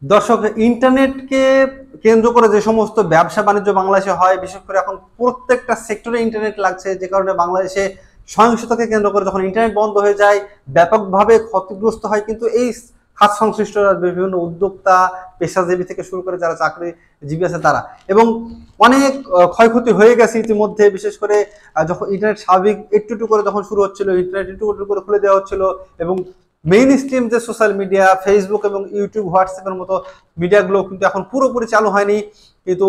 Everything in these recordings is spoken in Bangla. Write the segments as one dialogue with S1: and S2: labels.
S1: দর্শক, ইন্টারনেটকে কেন্দ্র করে যে সমস্ত ব্যবসা বাণিজ্য বাংলাদেশে হয়, বিশেষ করে এখন প্রত্যেকটা সেক্টরে ইন্টারনেট লাগছে, যে কারণে বাংলাদেশে সহিংসতাকে কেন্দ্র করে যখন ইন্টারনেট বন্ধ হয়ে যায় ব্যাপকভাবে ক্ষতিগ্রস্ত হয়। কিন্তু এই খাত সংশ্লিষ্ট বিভিন্ন উদ্যোক্তা, পেশাজীবী থেকে শুরু করে যারা চাকরিজীবী আছে তারা, এবং অনেক ক্ষয়ক্ষতি হয়ে গেছে ইতিমধ্যে। বিশেষ করে যখন ইন্টারনেট স্বাভাবিক একটু একটু করে যখন শুরু হচ্ছিল, ইন্টারনেট একটু একটু করে খুলে দেওয়া হচ্ছিল, এবং মেইন স্ট্রিম যে সোশ্যাল মিডিয়া ফেসবুক এবং ইউটিউব, হোয়াটসঅ্যাপের মতো মিডিয়াগুলো কিন্তু এখন পুরোপুরি চালু হয়নি। কিন্তু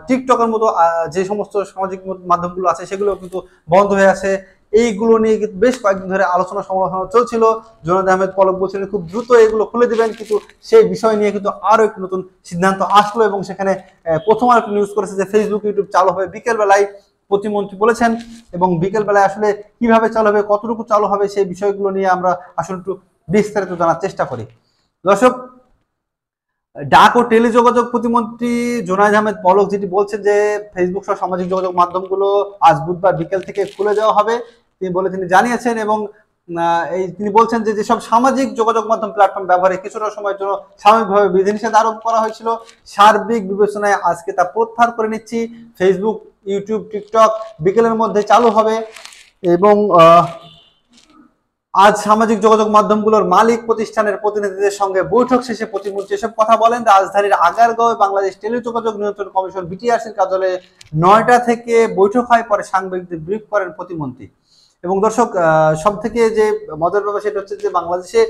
S1: টিকটকের মতো যে সমস্ত সামাজিক মাধ্যমগুলো আছে সেগুলো কিন্তু বন্ধ হয়ে আছে। এইগুলো নিয়ে কিন্তু বেশ কয়েকদিন ধরে আলোচনা সমালোচনা চলছিল। জুনায়েদ আহমেদ পলক বলছিলেন খুব দ্রুত এগুলো খুলে দেবেন, কিন্তু সেই বিষয় নিয়ে কিন্তু আরো একটি নতুন সিদ্ধান্ত আসলো, এবং সেখানে প্রথম আর নিউজ করেছে যে ফেসবুক ইউটিউব চালু হবে বিকেল বেলায়, প্রতিমন্ত্রী বলেছেন। এবং বিকেল বেলায় আসলে কিভাবে চালু হবে, কতটুকু চালু হবে, সেই বিষয়গুলো নিয়ে আমরা আসলে একটু বিস্তারিত জানার চেষ্টা করি। দর্শক, ডাক ও টেলিযোগাযোগ প্রতিমন্ত্রী জুনায়েদ আহমেদ পলক যেটি বলছেন যে ফেসবুক সহ সামাজিক যোগাযোগ মাধ্যমগুলো আজ বুধবার বিকেল থেকে খুলে দেওয়া হবে, তিনি জানিয়েছেন। এবং তিনি বলছেন যে যেসব সামাজিক যোগাযোগ মাধ্যম প্ল্যাটফর্ম ব্যবহারে কিছুটা সময়ের জন্য সাময়িকভাবে বিধিনিষেধ আরোপ করা হয়েছিল, সার্বিক বিবেচনায় আজকে তা প্রত্যাহার করে নিচ্ছি। ফেসবুক, ইউটিউব, টিকটক বিকেলের মধ্যে চালু হবে। এবং আজ সামাজিক যোগাযোগ মাধ্যমগুলোর মালিক প্রতিষ্ঠানের প্রতিনিধিদের সঙ্গে বৈঠক শেষে প্রতিমন্ত্রী এসব কথা বলেন। রাজধানীর আগারগাঁওয়ে বাংলাদেশ টেলিযোগাযোগ নিয়ন্ত্রণ কমিশন বিটিআরসির কার্যালয়ে 9টা থেকে বৈঠক হয়, পরে সাংবাদিকদের ব্রিফ করেন প্রতিমন্ত্রী। এবং দর্শক, সব থেকে যে মজার ব্যাপার সেটা হচ্ছে যে বাংলাদেশে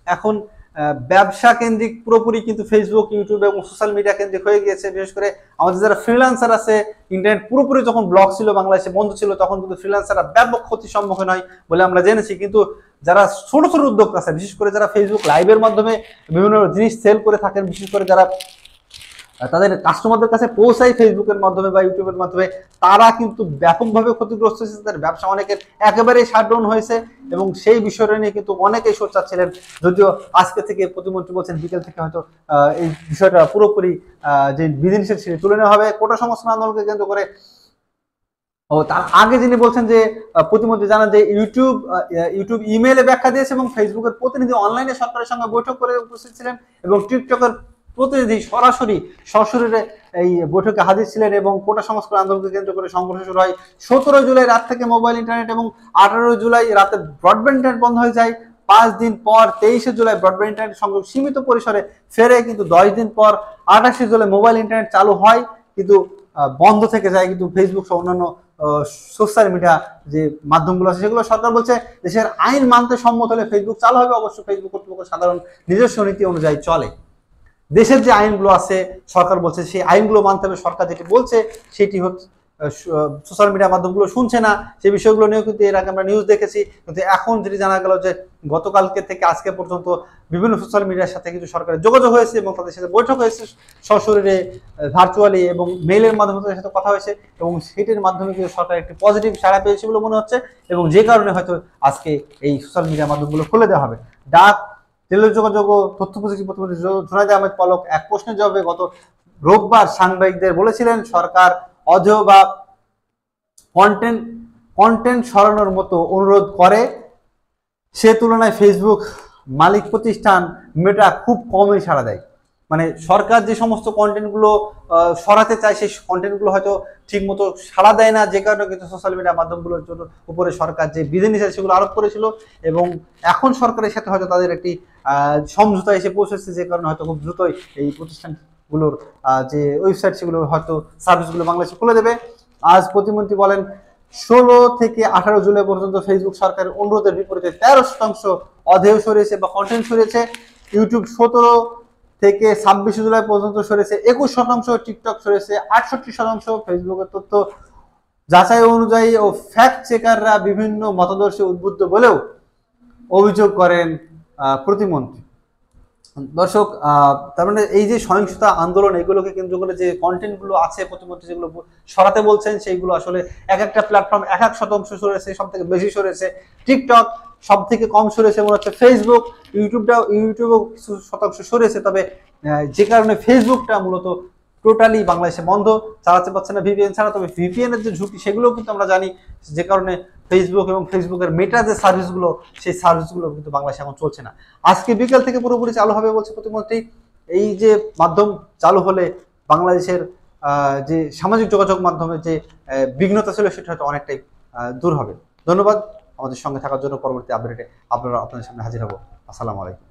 S1: এখন ব্যবসা কেন্দ্রিক পুরোপুরি কিন্তু ফেসবুক, ইউটিউব এবং সোশ্যাল মিডিয়া কেন্দ্রিক হয়ে গিয়েছে। বিশেষ করে আমাদের যারা ফ্রিল্যান্সার আছে, ইন্টারনেট পুরোপুরি যখন ব্লক ছিল, বাংলাদেশে বন্ধ ছিল, তখন কিন্তু ফ্রিল্যান্সাররা ব্যাপক ক্ষতির সম্মুখীন হয় বলে আমরা জেনেছি। কিন্তু যারা ছোট ছোট উদ্যোক্তা আছে, বিশেষ করে যারা ফেসবুক লাইভের মাধ্যমে বিভিন্ন জিনিস সেল করে থাকেন, বিশেষ করে যারা তাদের কাস্টমারদের কাছে পৌঁছায় ফেসবুকের মাধ্যমে বা ইউটিউবের মাধ্যমে, তারা কিন্তু ব্যাপকভাবে ক্ষতিগ্রস্ত হয়েছে। তাদের ব্যবসা অনেকের একেবারেই শাটডাউন হয়েছে, এবং সেই বিষয়টা নিয়ে কিন্তু অনেকেই সোচ্চাচ্ছিলেন। যদিও আজকে থেকে প্রতিমন্ত্রী বলছেন বিকেল থেকে হয়তো এই বিষয়টা পুরোপুরি যে বিধিনিষেধ সেটি তুলে নেওয়া হবে কোটা সংস্কার আন্দোলনকে কেন্দ্র করে। ও তার আগে যিনি বলছেন যে প্রতিমন্ত্রী জানান যে ইউটিউব ইমেইলে ব্যাখ্যা দিয়েছে, এবং ফেসবুকের প্রতিনিধি অনলাইনে সরকারের সঙ্গে বৈঠক করে উপস্থিত ছিলেন, এবং টিকটকের প্রতিনিধি সরাসরি সশরীরে এই বৈঠকে হাজির ছিলেন। এবং কোটা সংস্কার আন্দোলনকে কেন্দ্র করে সংঘর্ষ শুরু হয়। 17 জুলাই রাত থেকে মোবাইল ইন্টারনেট, এবং 18 জুলাই রাতে ব্রডব্যান্ড ইন্টারনেট বন্ধ হয়ে যায়। 5 দিন পর 23 জুলাই ব্রডব্যান্ড ইন্টারনেট সংযোগ সীমিত পরিসরে ফেরে, কিন্তু 10 দিন পর 28 জুলাই মোবাইল ইন্টারনেট চালু হয়, কিন্তু বন্ধ থেকে যায়। কিন্তু ফেসবুক সহ অন্যান্য সোশ্যাল মিডিয়া যে মাধ্যমগুলো আছে সেগুলো সরকার বলছে দেশের আইন মানতে সম্মত হলে ফেসবুক চালু হবে। অবশ্য ফেসবুক কর্তৃপক্ষ সাধারণ নিজস্ব নীতি অনুযায়ী চলে। দেশের যে আইনগুলো আছে সরকার বলছে সেই আইনগুলো মানতে হবে। সরকার যেটি বলছে সেটি হচ্ছে সোশ্যাল মিডিয়া মাধ্যমগুলো শুনছে না। সেই বিষয়গুলো নিয়েও কিন্তু এর আগে আমরা নিউজ দেখেছি। কিন্তু এখন যেটি জানা গেল যে গতকালকে থেকে আজকে পর্যন্ত বিভিন্ন সোশ্যাল মিডিয়ার সাথে কিন্তু সরকারের যোগাযোগ হয়েছে, এবং তাদের সাথে বৈঠক হয়েছে সশরীরে, ভার্চুয়ালি, এবং মেইলের মাধ্যমে তাদের সাথে কথা হয়েছে, এবং সেটির মাধ্যমে কিন্তু সরকার একটি পজিটিভ সাড়া পেয়েছে বলে মনে হচ্ছে। এবং যে কারণে হয়তো আজকে এই সোশ্যাল মিডিয়া মাধ্যমগুলো খুলে দেওয়া হবে। ডাক, টেলিযোগাযোগ ও তথ্য প্রযুক্তি প্রতিমন্ত্রী জুনায়েদ আহমেদ পলক এক প্রশ্নের জবাবে গত রোববার সাংবাদিকদের বলেছিলেন, সরকার অডিও বা কন্টেন্ট সরানোর মতো অনুরোধ করে, সে তুলনায় ফেসবুক মালিক প্রতিষ্ঠান মেটা খুব কমই সাড়া দেয়। মানে সরকার যে সমস্ত কন্টেন্টগুলো সরাতে চায় সেই কন্টেন্টগুলো হয়তো ঠিক মতো সাড়া দেয় না, যে কারণে কিন্তু সোশ্যাল মিডিয়া মাধ্যমগুলোর জন্য উপরে সরকার যে বিধিনিষেধ সেগুলো আরোপ করেছিল। এবং এখন সরকারের সাথে হয়তো তাদের একটি সমঝোতা এসে পৌঁছেছে, যে কারণে হয়তো খুব দ্রুতই এই প্রতিষ্ঠানগুলোর যে ওয়েবসাইট সেগুলো হয়তো সার্ভিসগুলো বাংলাদেশে খুলে দেবে। আজ প্রতিমন্ত্রী বলেন, 16 থেকে 18 জুলাই পর্যন্ত ফেসবুক সরকারের অনুরোধের বিপরীতে 13% অধেয় সরিয়েছে বা কন্টেন্ট সরিয়েছে। ইউটিউব 17 থেকে 26 জুলাই পর্যন্ত সরেছে 21%, টিকটক সরেছে 68%। ফেসবুকের তথ্য যাচাই অনুযায়ী ও ফ্যাক্ট চেকাররা বিভিন্ন মতাদর্শে উদ্বুদ্ধ বলেও অভিযোগ করেন প্রতিমন্ত্রী। দর্শক, তার মানে এই যে সহিংসতা আন্দোলন, এগুলোকে কেন্দ্র করে যে কন্টেন্টগুলো আছে প্রতিমন্ত্রী যেগুলো সরাতে বলছেন, সেইগুলো আসলে এক একটা প্ল্যাটফর্ম 1% সরেছে, সব থেকে বেশি সরেছে টিকটক, সব থেকে কম সরেছে মনে হচ্ছে ফেসবুক। ইউটিউবও কিছু শতাংশ সরেছে, তবে যে কারণে ফেসবুকটা মূলত টোটালি বাংলাদেশে বন্ধ, চালাতে পারছে না ভিপিএন ছাড়া। তবে ভিপিএন এর যে ঝুঁকি সেগুলো কিন্তু আমরা জানি, যে কারণে ফেসবুক এবং ফেসবুকের মেটা যে সার্ভিসগুলো সেই সার্ভিসগুলো কিন্তু বাংলাদেশে এখন চলছে না। আজকে বিকেল থেকে পুরোপুরি চালু হবে বলছে প্রতিমন্ত্রী। এই যে মাধ্যম চালু হলে বাংলাদেশের যে সামাজিক যোগাযোগ মাধ্যমে যে বিঘ্নতা ছিল সেটা হয়তো অনেকটাই দূর হবে। ধন্যবাদ আমাদের সঙ্গে থাকার জন্য। পরবর্তী আপডেটে আপনাদের সামনে হাজির হব। আসসালামু আলাইকুম।